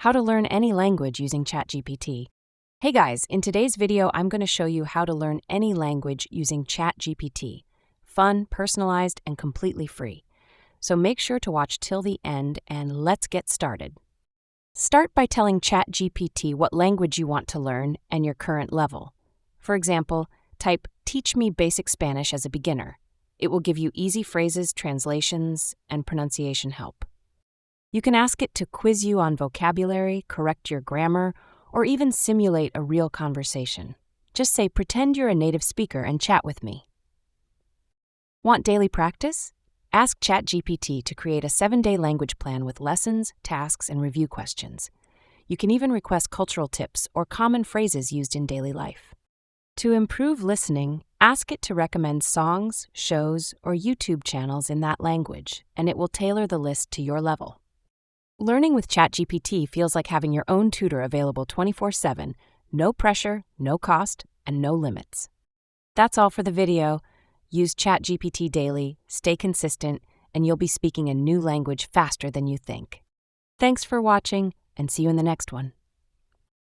How to learn any language using ChatGPT. Hey guys, in today's video, I'm going to show you how to learn any language using ChatGPT. Fun, personalized, and completely free. So make sure to watch till the end and let's get started. Start by telling ChatGPT what language you want to learn and your current level. For example, type "Teach me basic Spanish as a beginner." It will give you easy phrases, translations, and pronunciation help. You can ask it to quiz you on vocabulary, correct your grammar, or even simulate a real conversation. Just say, "Pretend you're a native speaker and chat with me." Want daily practice? Ask ChatGPT to create a 7-day language plan with lessons, tasks, and review questions. You can even request cultural tips or common phrases used in daily life. To improve listening, ask it to recommend songs, shows, or YouTube channels in that language, and it will tailor the list to your level. Learning with ChatGPT feels like having your own tutor available 24/7, no pressure, no cost, and no limits. That's all for the video. Use ChatGPT daily, stay consistent, and you'll be speaking a new language faster than you think. Thanks for watching, and see you in the next one.